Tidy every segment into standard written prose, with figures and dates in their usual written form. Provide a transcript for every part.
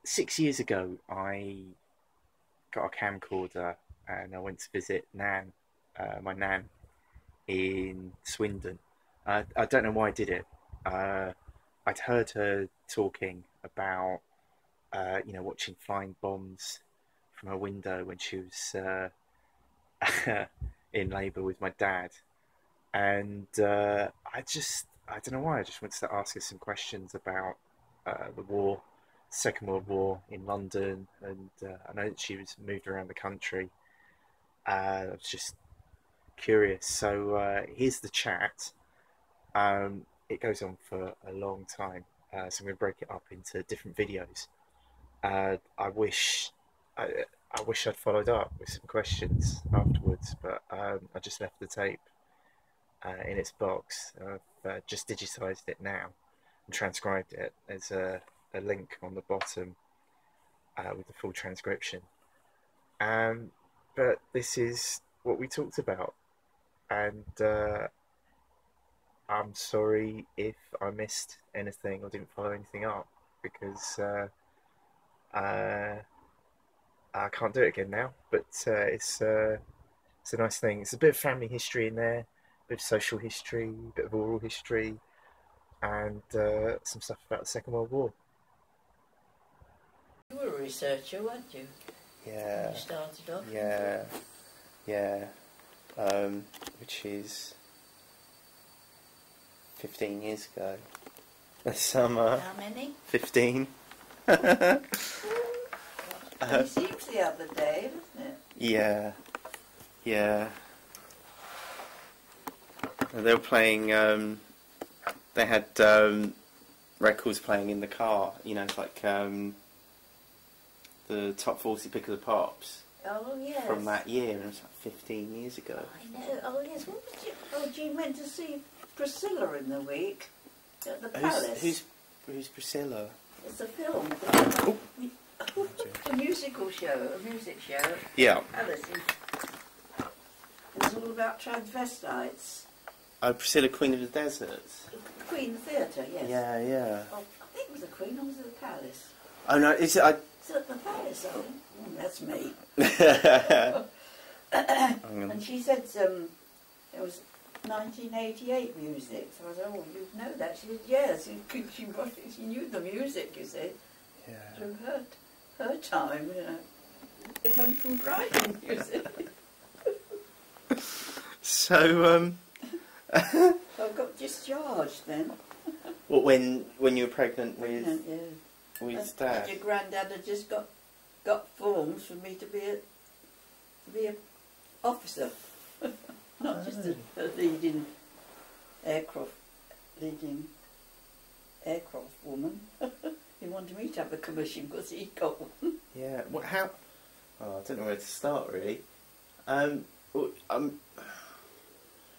6 years ago, I got a camcorder and I went to visit my nan in Swindon. I don't know why I did it. Uh, I'd heard her talking about, watching flying bombs from her window when she was in labour with my dad. And I don't know why, I just wanted to ask her some questions about the war, Second World War in London, and I know that she was moved around the country. I was just curious. So here's the chat. It goes on for a long time, so I'm going to break it up into different videos. I wish I wish I'd followed up with some questions afterwards, but I just left the tape in its box. I've just digitised it now and transcribed it. There's a link on the bottom with the full transcription. But this is what we talked about, and I'm sorry if I missed anything or didn't follow anything up, because I can't do it again now. But it's a nice thing. It's a bit of family history in there, a bit of social history, a bit of oral history, and some stuff about the Second World War. You were a researcher, weren't you? Yeah. When you started off. Yeah. Yeah. Which is 15 years ago. This summer. How many? 15. It seems the other day, doesn't it? Yeah. Yeah. They were playing, they had records playing in the car, it's like the top 40 pick of the pops. Oh, yes. From that year, and it was like 15 years ago. I know. Oh, yes. What was you? Oh, Jean went to see Priscilla in the week at the Palace. Who's Priscilla? It's a film. Oh. A musical show, a music show. Yeah. Palace. It's all about transvestites. Oh, Priscilla, Queen of the Deserts. Queen Theatre, yes. Yeah, yeah. Oh, I think it was the Queen, or was it the Palace? Oh no, is it? It's at the Palace, that's me. And she said it was 1988 music. So I said, oh, you know that? She said, yes. She knew the music, you see. Yeah. Through her time, Get home from Brighton music. So, I got discharged then. What, when you were pregnant with Yeah. with Dad? Your granddad had just got forms for me to be a officer, not just a leading aircraft woman. He wanted me to have a commission because he got one. Yeah. What? How? Oh, I don't know where to start really.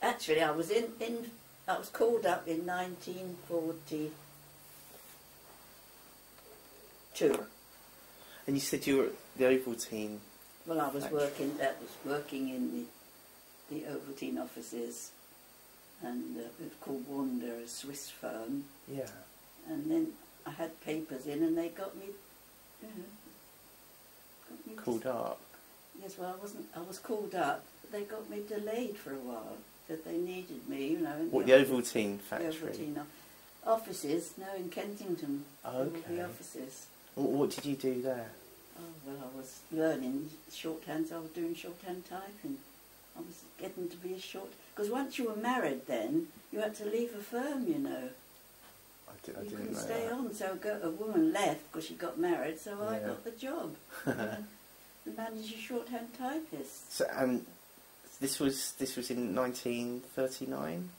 Actually, I was I was called up in 1942. And you said you were at the Ovaltine. Well, I was working in the Ovaltine Offices, and it was called Wanda, a Swiss firm. Yeah. And then I had papers in, and they got me. Called up. Yes, well, I was called up, but they got me delayed for a while. That they needed me, In What, the Ovaltine factory? The Ovaltine offices, no, in Kensington. Oh, okay. The offices. What did you do there? Oh, well, I was learning shorthand, so I was doing shorthand typing. I was getting to be a short... Because once you were married then, you had to leave a firm, I didn't know You couldn't stay on, so a woman left because she got married, so I got the job. To manage a shorthand typist. So, this was in 1939?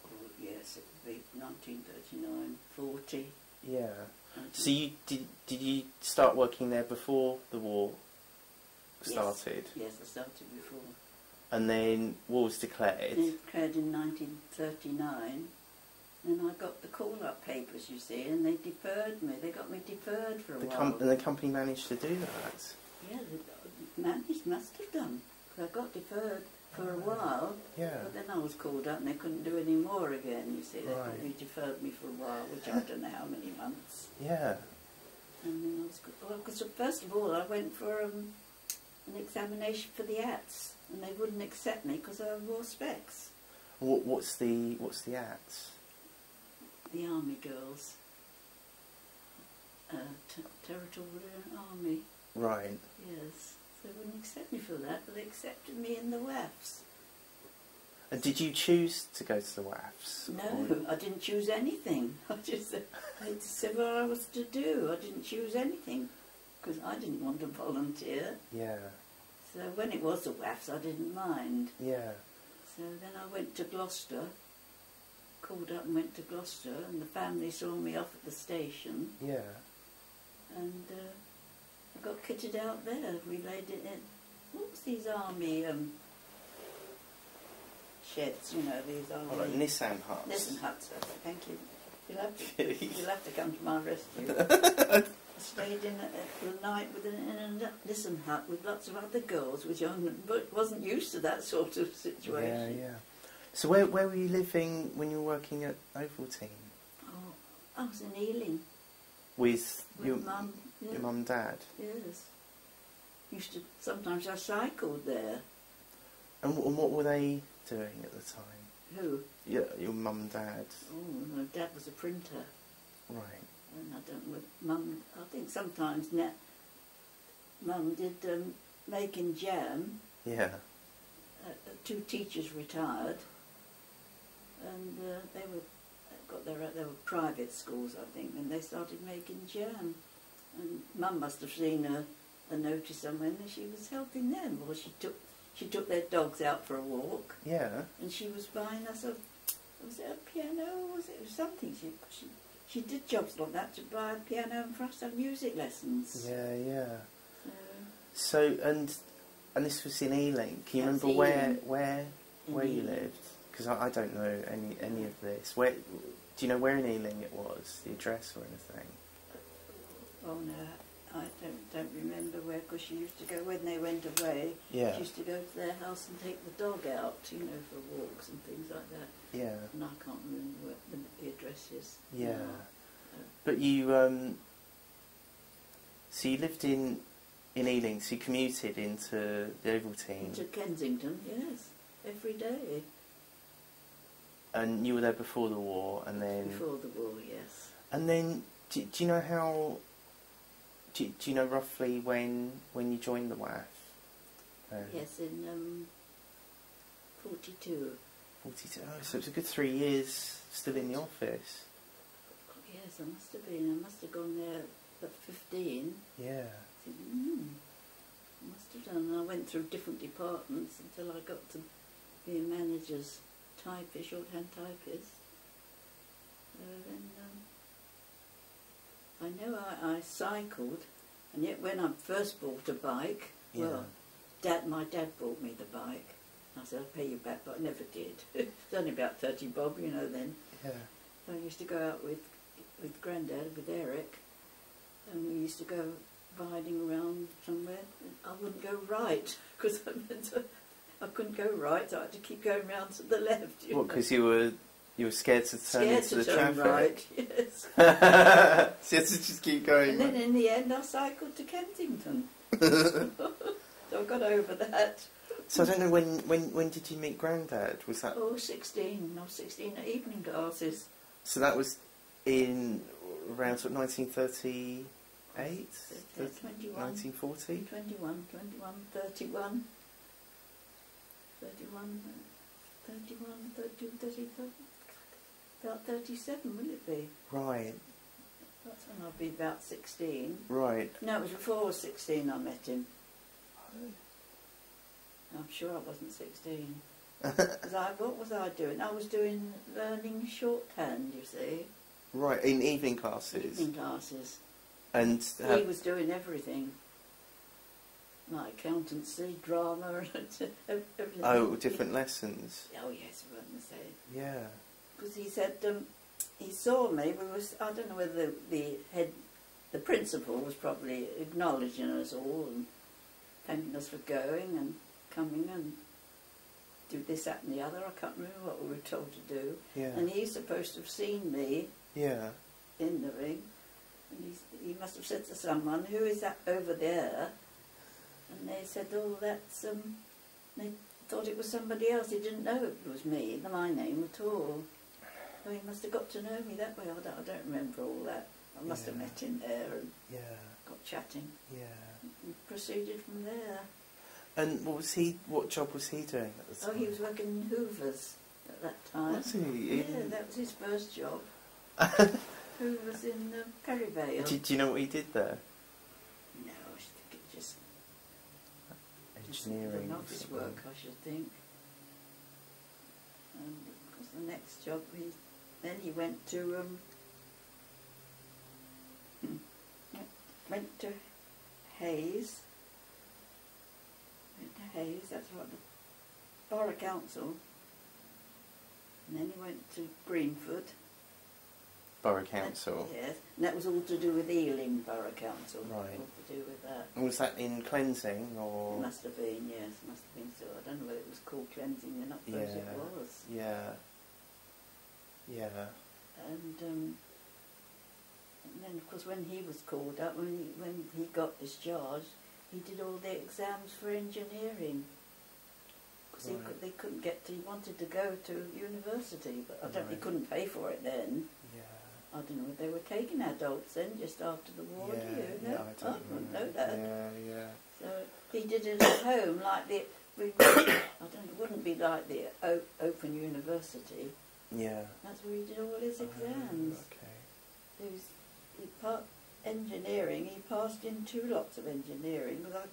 Oh, yes, it would be 1939, 40. Yeah. So did you start working there before the war started? Yes, I started before. And then war was declared? It was declared in 1939. And I got the call-up papers, you see, and they deferred me. They got me deferred for a while. And the company managed to do that? Yeah, they must have done. Because I got deferred for a while. Yeah. But then I was called up and they couldn't do any more again, you see. They deferred me for a while, which I don't know how many months. Yeah. And then I was, well, because first of all I went for an examination for the ATS, and they wouldn't accept me because I wore specs. What's the ATS? The Army girls. Territorial Army. Right. Yes. So they wouldn't accept me for that, but they accepted me in the WAAFs. And did you choose to go to the WAAFs? No, I didn't choose anything. I just said what I was to do. I didn't choose anything because I didn't want to volunteer. Yeah. So when it was the WAAFs, I didn't mind. Yeah. So then I went to Gloucester, called up and went to Gloucester, and the family saw me off at the station. Yeah. And I got kitted out there. We laid it in. What was these army sheds? You know, these army. Oh, like Nissan huts. Nissan huts. Thank you. You'll have to come to my rescue. I stayed in the night in a Nissan hut with lots of other girls, which I wasn't used to that sort of situation. Yeah, yeah. So where were you living when you were working at Ovaltine? Oh, I was in Ealing. With your mum. Yeah. Your mum and dad? Yes. Sometimes I cycled there. And what were they doing at the time? Who? Your mum and dad? Oh, my dad was a printer. Right. And I don't know, Mum, I think sometimes Mum did making jam. Yeah. Two teachers retired, and they were private schools, I think, and they started making jam. And Mum must have seen a notice somewhere, and she was helping them. Or she took their dogs out for a walk. Yeah. And she was buying us was it a piano? Was it something? She did jobs like that to buy a piano and for us to have music lessons. Yeah, yeah. So and this was in Ealing. Can you remember where you lived? Because I don't know any of this. Do you know where in Ealing it was? The address or anything? Oh no, I don't remember where. Because she used to go when they went away. Yeah. She used to go to their house and take the dog out, you know, for walks and things like that. Yeah. And I can't remember what the address is. Yeah. No. But you so you lived in Ealing, so you commuted into the Ovaltine. To Kensington, yes, every day. And you were there before the war, and then... Before the war, yes. And then, do you know how... Do you know roughly when you joined the WAAF? Yes, in 42. 42, oh, so it's a good 3 years still in the office. Yes, I must have been. I must have gone there at 15. Yeah. I must have done. I went through different departments until I got to be a manager's typist, shorthand typist. Then I know I cycled, and yet when I first bought a bike, well, my dad bought me the bike. I said, I'll pay you back, but I never did. It was only about 30 bob, you know, then. Yeah. I used to go out with Grandad, with Eric, and we used to go riding around somewhere. I wouldn't go right, because I couldn't go right, so I had to keep going round to the left. What, because you were scared to turn into the traffic? Right, yes. So you had to just keep going. And then in the end I cycled to Kensington. So I got over that. So I don't know, when did you meet Grandad? Was that... Oh, 16. I was 16 at evening classes. So that was in around sort of 1938? 21. 1940? 21, 31. About 37, will it be? Right. That's when I'll be about 16. Right. No, it was before I was 16 I met him. I'm sure I wasn't 16. What was I doing? I was learning shorthand, you see. Right, in evening classes? Evening classes. And he was doing everything. Like accountancy, drama, everything. Oh, different lessons? Oh yes, I wouldn't say. Yeah. Because he said, he saw me, I don't know whether the principal was probably acknowledging us all and thanking us for going and coming and do this, that and the other. I can't remember what we were told to do. Yeah. And he's supposed to have seen me in the ring. And he must have said to someone, "Who is that over there?" And they said, "Oh, that's They thought it was somebody else. He didn't know it was me, my name at all. So he must have got to know me that way. I don't remember all that. I must have met him there and got chatting. Yeah. And proceeded from there. And what job was he doing at the time? Oh, he was working in Hoover's at that time. Was he? Yeah, that was his first job. Hoover's in Perivale. Do you know what he did there? No, I think it just Engineering. office work, I should think. And of course, the next job, then he went to went to Hayes. That's what the Borough Council. And then he went to Greenford. Borough Council. Yes, and that was all to do with Ealing Borough Council. Right. All to do with that. And was that in cleansing or? It must have been, yes, must have been so. I don't know whether it was called cleansing or not, but it was. Yeah. Yeah. And then, of course, when he was called up, when he got discharged, he did all the exams for engineering. Because they couldn't get to, he wanted to go to university, but I don't, he couldn't pay for it then. Yeah. I don't know if they were taking adults then, just after the war, do you know? I don't know that. Yeah. So he did it at home, like I don't know, it wouldn't be like the Open University. Yeah. That's where he did all his exams. Okay. He engineering, he passed in 2 lots of engineering, because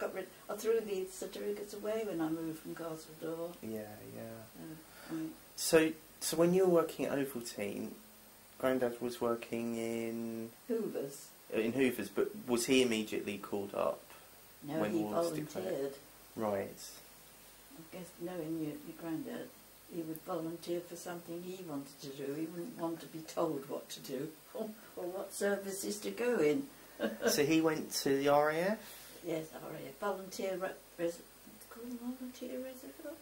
I threw the certificates away when I moved from Castle Door. Yeah. So when you were working at Ovaltine, Grandad was working in Hoover's. In Hoover's, but was he immediately called up? No, when he war was volunteered. declared? Right. I guess knowing your Grandad, he would volunteer for something he wanted to do. He wouldn't want to be told what to do or what services to go in. So he went to the RAF? Yes, RAF. Volunteer it's called volunteer reservoir?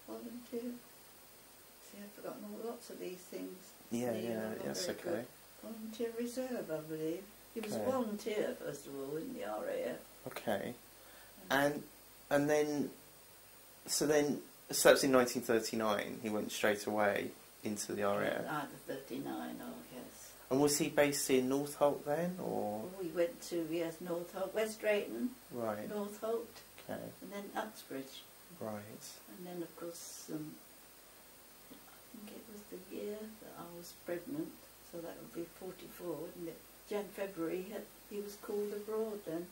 Volunteer. See, I've forgotten lots of these things. Yeah, that's okay. Good. Volunteer reserve, I believe. He was a volunteer, first of all, in the RAF. Okay. And then, so that was in 1939, he went straight away into the RAF? Either 39 or, yes. And was he based in Northolt then, or? We went to, yes, Northolt, West Drayton, right. Northolt, okay. and then Uxbridge. Right. And then, of course, I think it was the year that I was pregnant, so that would be 44, wouldn't it? February, he was called abroad then.